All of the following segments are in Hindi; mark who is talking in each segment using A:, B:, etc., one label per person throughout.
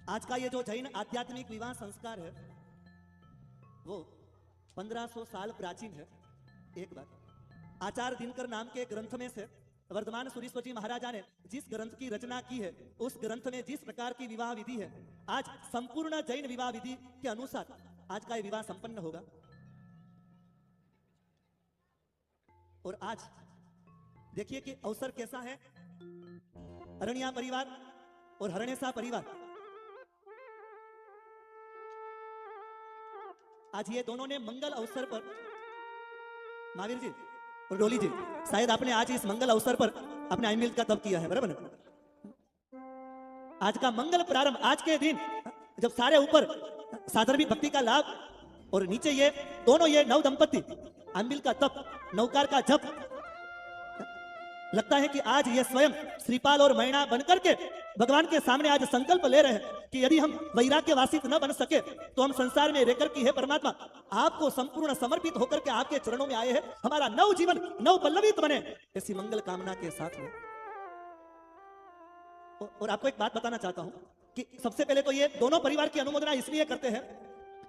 A: आज का ये जो जैन आध्यात्मिक विवाह संस्कार है वो 1500 साल प्राचीन है। एक बात, आचार्य दिनकर नाम के ग्रंथ में से वर्धमान सूरीश्वर महाराजा ने जिस ग्रंथ की रचना की है, उस ग्रंथ में जिस प्रकार की विवाह विधि है, आज संपूर्ण जैन विवाह विधि के अनुसार आज का ये विवाह संपन्न होगा। और आज देखिए कि अवसर कैसा है। अरण्या परिवार और हरणेसा परिवार, आज ये दोनों ने मंगल अवसर पर, महावीर जी और डोली जी, शायद आपने आज इस मंगल अवसर पर अपने आईमिल का तप किया है, बराबर ना? आज का मंगल प्रारंभ, आज के दिन जब सारे ऊपर साधर्मी भक्ति का लाभ और नीचे ये दोनों ये नव दंपति आंबिल का तप, नौकार का जप, लगता है कि आज ये स्वयं श्रीपाल और मैणा बनकर के भगवान के सामने आज संकल्प ले रहे हैं कि यदि हम वैराग्य वासित न बन सके तो हम संसार में रहकर की है परमात्मा आपको संपूर्ण समर्पित होकर के आपके चरणों में आए हैं, हमारा नव जीवन नव पल्लवित बने, ऐसी मंगल कामना के साथ में। और आपको एक बात बताना चाहता हूं कि सबसे पहले तो ये दोनों परिवार की अनुमोदना इसलिए करते हैं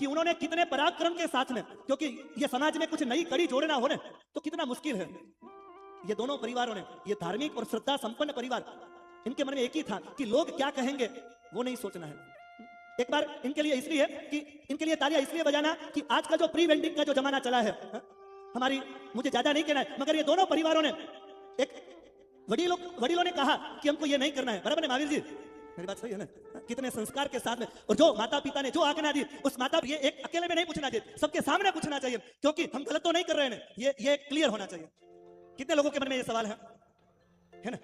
A: कि उन्होंने कितने पराक्रम के साथ में, क्योंकि ये समाज में कुछ नई कड़ी जोड़ना हो तो कितना मुश्किल है। ये दोनों परिवारों ने, ये धार्मिक और श्रद्धा संपन्न परिवार, इनके मन में एक ही था कि लोग क्या कहेंगे वो नहीं सोचना है। एक बार इनके लिए इसलिए कि इनके लिए तालियां इसलिए बजाना कि आज का जो प्री वेडिंग का जो जमाना चला है, हमारी, मुझे ज्यादा नहीं कहना है, मगर ये दोनों परिवारों ने, एक वडीलों ने कहा कि हमको ये नहीं करना है, बराबर है महावीर जी? मेरी बात सही है ना? कितने संस्कार के साथ में, और जो माता पिता ने जो आज्ञा दी उस माता, ये एक अकेले में नहीं पूछना चाहिए, सबके सामने पूछना चाहिए, क्योंकि हम गलत तो नहीं कर रहे हैं, ये क्लियर होना चाहिए। कितने लोगों के मन में ये सवाल है ना?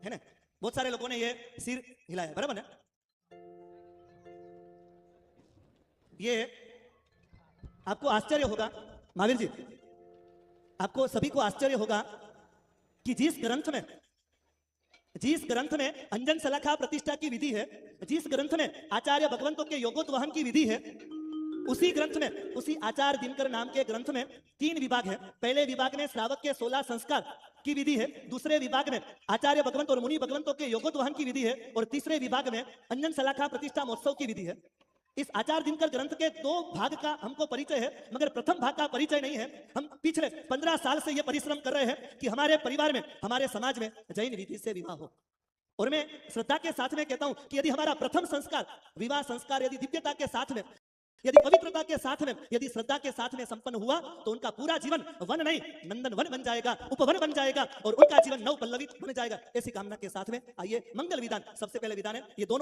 A: है ना? बहुत सारे लोगों ने ये सिर हिलाया, बराबर ना? ये आपको आश्चर्य होगा महावीर जी, आपको सभी को आश्चर्य होगा कि जिस ग्रंथ में अंजन सलाखा प्रतिष्ठा की विधि है, जिस ग्रंथ में आचार्य भगवंतों के योगोद्वहन की विधि है, उसी ग्रंथ में, उसी आचार्य दिनकर नाम के ग्रंथ में 3 विभाग है। पहले विभाग में श्रावक के 16 संस्कार की विधि है, दूसरे विभाग में आचार्य भगवंत और मुनि भगवंतों के योगोद्वहन की विधि है, और तीसरे विभाग में अंजन सलाखा प्रतिष्ठा महोत्सव की विधि है। इस आचार्य दिनकर ग्रंथ के 2 भाग का हमको परिचय है, मगर प्रथम भाग का परिचय नहीं है। हम पिछले 15 साल से यह परिश्रम कर रहे हैं कि हमारे परिवार में, हमारे समाज में जैन विधि से विवाह हो। और मैं श्रद्धा के साथ में कहता हूं कि यदि हमारा प्रथम संस्कार, विवाह संस्कार, यदि दिव्यता के साथ में, यदि पवित्रता के साथ में, यदि श्रद्धा के साथ में संपन्न हुआ तो उनका पूरा जीवन वन नहीं नंदन वन बन जाएगा, उपवन बन जाएगा, और उनका जीवन नव पल्लवित बन जाएगा। ऐसी कामना के साथ में आइए मंगल विधान, सबसे पहले विधान है ये दोनों